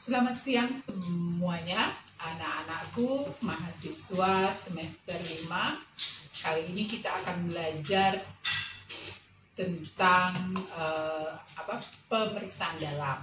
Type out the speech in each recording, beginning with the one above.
Selamat siang semuanya, anak-anakku mahasiswa semester 5. Kali ini kita akan belajar tentang pemeriksaan dalam.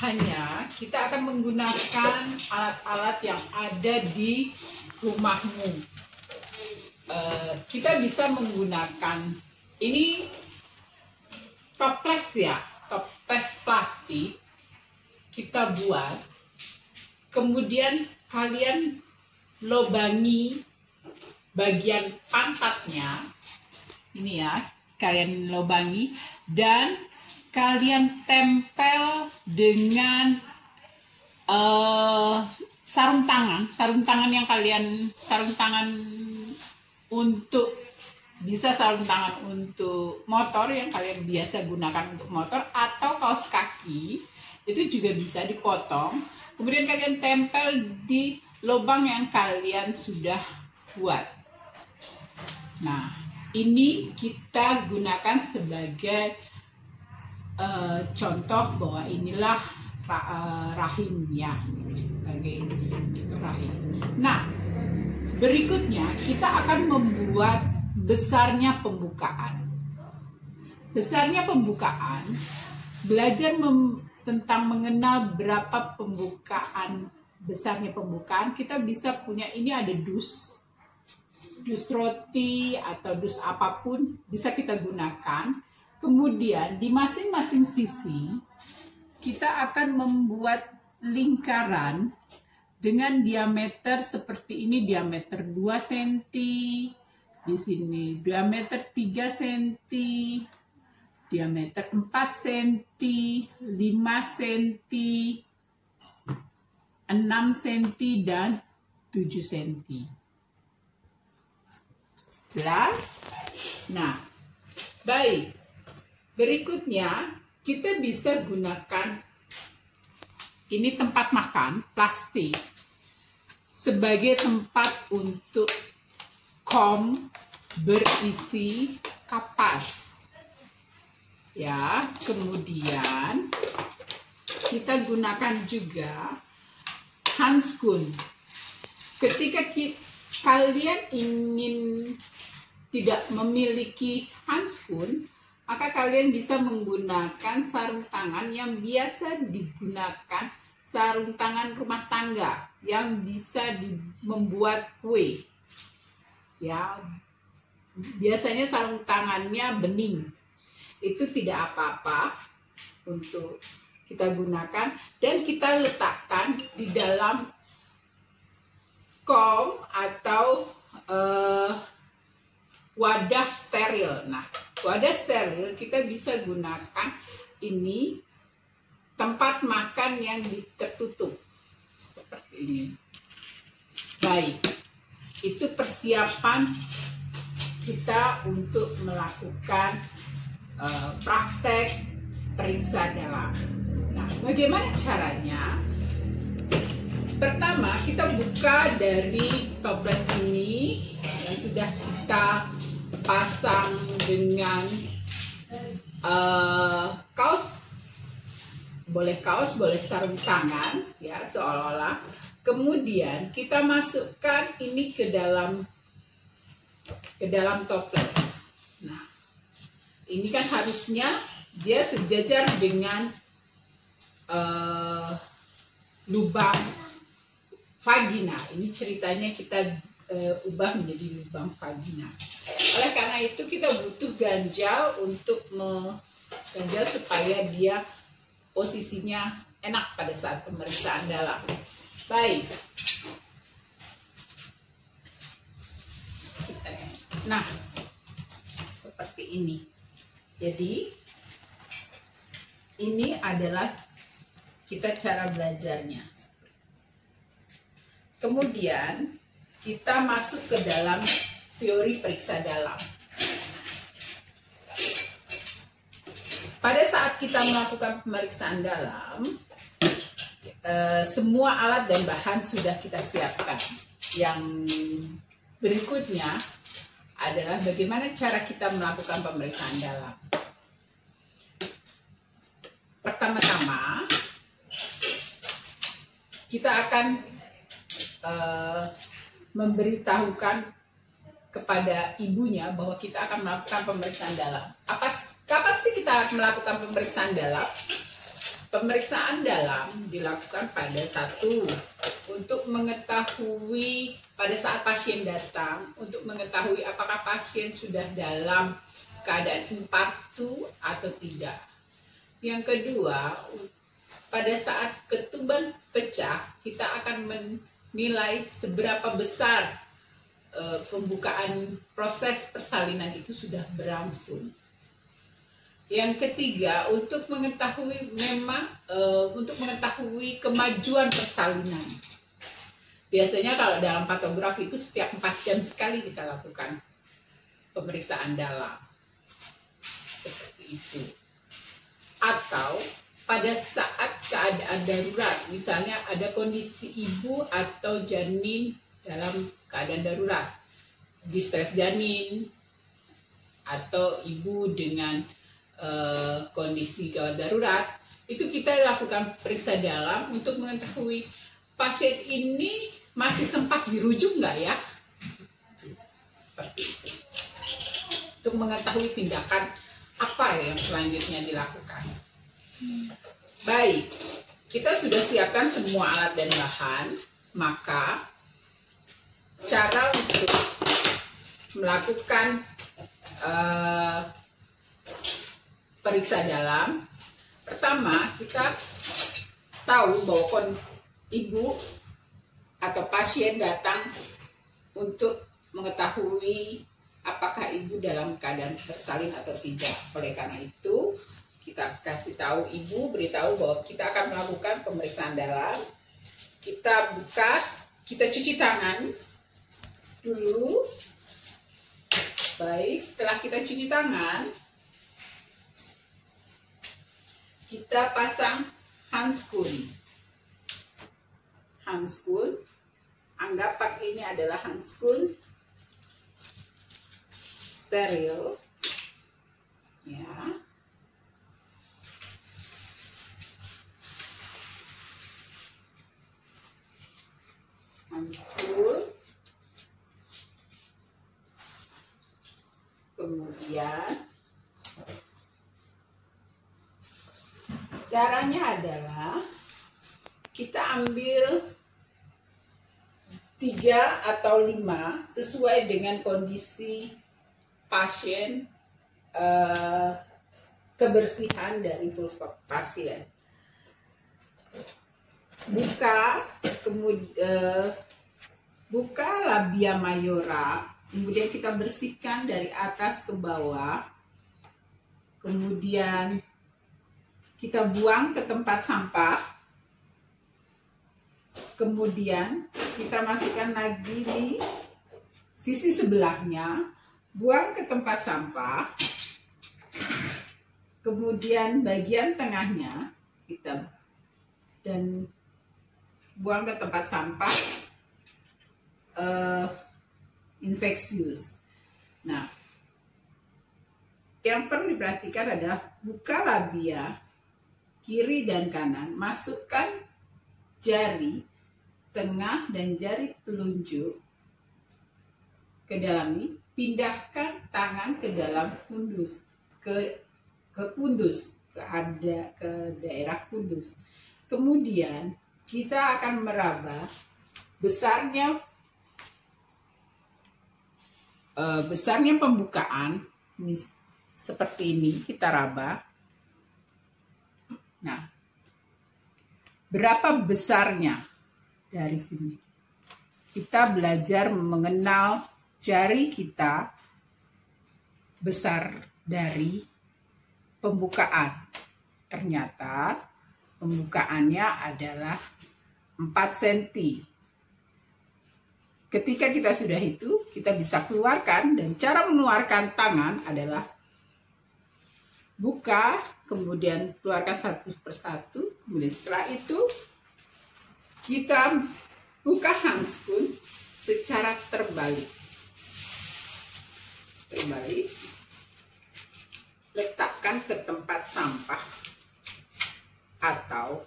Hanya kita akan menggunakan alat-alat yang ada di rumahmu. Kita bisa menggunakan ini toples ya, toples plastik. Kita buat, kemudian kalian lobangi bagian pantatnya, ini ya, kalian lobangi dan kalian tempel dengan sarung tangan yang sarung tangan untuk sarung tangan untuk motor yang kalian biasa gunakan untuk motor, atau kaos kaki itu juga bisa dipotong, kemudian kalian tempel di lubang yang kalian sudah buat. Nah, ini kita gunakan sebagai contoh bahwa inilah rahimnya, sebagai rahim. Nah, berikutnya kita akan membuat besarnya pembukaan. Besarnya pembukaan, belajar tentang mengenal berapa besarnya pembukaan. Kita bisa punya, ini ada dus roti atau dus apapun bisa kita gunakan. Kemudian di masing-masing sisi kita akan membuat lingkaran dengan diameter seperti ini, diameter 2 cm, di sini diameter 3 cm, diameter 4 cm, 5 cm, 6 cm, dan 7 cm. Jelas? Nah, baik. Berikutnya, kita bisa gunakan ini tempat makan, plastik, sebagai tempat untuk kom berisi kapas. Ya, kemudian kita gunakan juga handskun. Ketika kalian ingin tidak memiliki handskun, maka kalian bisa menggunakan sarung tangan yang biasa digunakan, sarung tangan rumah tangga yang bisa membuat kue. Ya, biasanya sarung tangannya bening. Itu tidak apa-apa untuk kita gunakan dan kita letakkan di dalam kom atau wadah steril. Nah, wadah steril kita bisa gunakan ini tempat makan yang tertutup seperti ini. Baik, itu persiapan kita untuk melakukan praktek periksa dalam. Nah, bagaimana caranya? Pertama, kita buka dari toples ini yang sudah kita pasang dengan kaos, boleh kaos, boleh sarung tangan, ya, seolah-olah. Kemudian kita masukkan ini ke dalam toples. Nah, ini kan harusnya dia sejajar dengan lubang vagina. Ini ceritanya kita ubah menjadi lubang vagina. Oleh karena itu kita butuh ganjal untuk mengganjal supaya dia posisinya enak pada saat pemeriksaan dalam. Baik. Nah, seperti ini. Jadi ini adalah kita cara belajarnya. Kemudian kita masuk ke dalam teori periksa dalam. Pada saat kita melakukan pemeriksaan dalam, semua alat dan bahan sudah kita siapkan. Yang berikutnya adalah bagaimana cara kita melakukan pemeriksaan dalam. Pertama-tama akan memberitahukan kepada ibunya bahwa kita akan melakukan pemeriksaan dalam. Kapan sih kita melakukan pemeriksaan dalam? Pemeriksaan dalam dilakukan pada satu, untuk mengetahui pada saat pasien datang, untuk mengetahui apakah pasien sudah dalam keadaan infarktu atau tidak. Yang kedua, pada saat ketuban pecah, kita akan menilai seberapa besar pembukaan proses persalinan itu sudah berlangsung. Yang ketiga, untuk mengetahui kemajuan persalinan. Biasanya kalau dalam patografi itu setiap 4 jam sekali kita lakukan pemeriksaan dalam. Seperti itu. Atau pada saat keadaan darurat, misalnya ada kondisi ibu atau janin dalam keadaan darurat, distres janin, atau ibu dengan kondisi gawat darurat, itu kita lakukan periksa dalam untuk mengetahui pasien ini masih sempat dirujuk nggak ya, seperti itu, untuk mengetahui tindakan apa yang selanjutnya dilakukan. Baik, kita sudah siapkan semua alat dan bahan, maka cara untuk melakukan periksa dalam, pertama kita tahu bahwa ibu atau pasien datang untuk mengetahui apakah ibu dalam keadaan bersalin atau tidak. Oleh karena itu kita kasih tahu ibu, beritahu bahwa kita akan melakukan pemeriksaan dalam. Kita buka, kita cuci tangan dulu. Baik, setelah kita cuci tangan, kita pasang handskun. Anggap pakai ini adalah handskun steril, ya. Handskun, kemudian caranya adalah kita ambil 3 atau 5 sesuai dengan kondisi pasien, kebersihan dari vulva pasien. Buka labia mayora, kemudian kita bersihkan dari atas ke bawah, kemudian kita buang ke tempat sampah, kemudian kita masukkan lagi di sisi sebelahnya, buang ke tempat sampah, kemudian bagian tengahnya kita dan buang ke tempat sampah infeksius. Nah, yang perlu diperhatikan adalah buka labia kiri dan kanan, masukkan jari tengah dan jari telunjuk ke dalam ini, pindahkan tangan ke dalam fundus, ke fundus, ke daerah fundus. Kemudian kita akan meraba besarnya pembukaan ini, seperti ini kita raba. Nah, berapa besarnya dari sini? Kita belajar mengenal jari kita besar dari pembukaan. Ternyata pembukaannya adalah 4 cm. Ketika kita sudah itu, kita bisa keluarkan, dan cara mengeluarkan tangan adalah buka, kemudian keluarkan satu persatu. Kemudian setelah itu kita buka handskun secara terbalik. Letakkan ke tempat sampah atau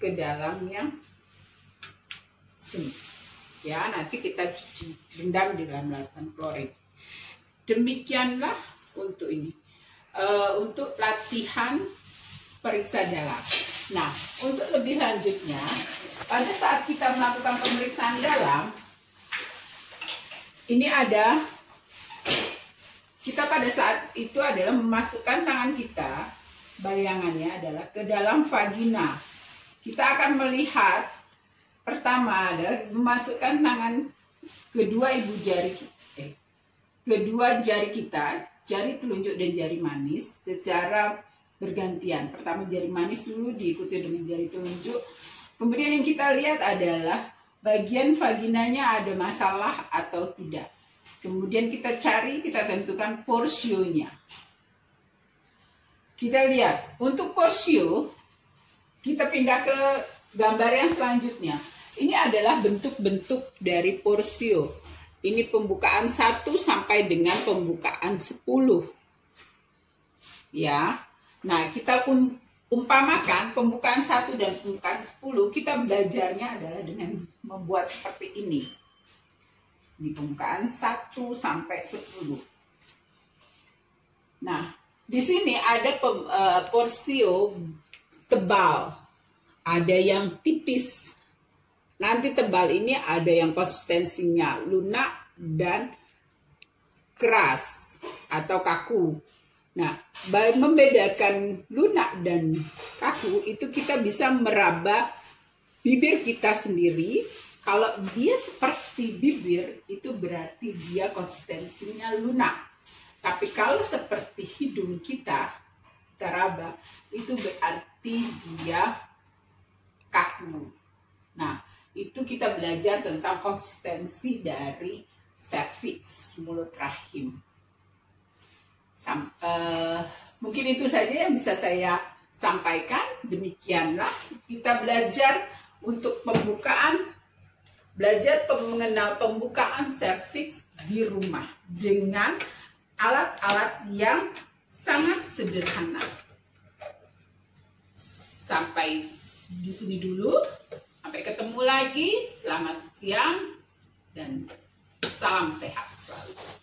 ke dalamnya sini. Ya, nanti kita cuci, rendam di dalam lautan klorin. Demikianlah untuk ini. Untuk latihan periksa dalam. Nah, untuk lebih lanjutnya, pada saat kita melakukan pemeriksaan dalam, ini ada, kita pada saat itu adalah memasukkan tangan kita, bayangannya adalah ke dalam vagina. Kita akan melihat, pertama adalah memasukkan tangan kedua jari kita, jari telunjuk dan jari manis secara bergantian. Pertama jari manis dulu, diikuti dengan jari telunjuk. Kemudian yang kita lihat adalah bagian vaginanya ada masalah atau tidak. Kemudian kita cari, kita tentukan porsionya. Kita lihat, untuk porsio, kita pindah ke gambar yang selanjutnya. Ini adalah bentuk-bentuk dari porsio. Ini pembukaan 1 sampai dengan pembukaan 10. Ya. Nah, kita umpamakan pembukaan 1 dan pembukaan 10, kita belajarnya adalah dengan membuat seperti ini. Ini pembukaan 1 sampai 10. Nah, di sini ada porsio tebal, ada yang tipis. Nanti tebal ini ada yang konsistensinya lunak dan keras atau kaku. Nah, membedakan lunak dan kaku itu kita bisa meraba bibir kita sendiri. Kalau dia seperti bibir, itu berarti dia konsistensinya lunak. Tapi kalau seperti hidung kita raba, itu berarti dia kaku. Nah, itu kita belajar tentang konsistensi dari serviks mulut rahim. Mungkin itu saja yang bisa saya sampaikan. Demikianlah kita belajar untuk belajar mengenal pembukaan serviks di rumah dengan alat-alat yang sangat sederhana. Sampai di sini dulu. Sampai ketemu lagi. Selamat siang dan salam sehat selalu.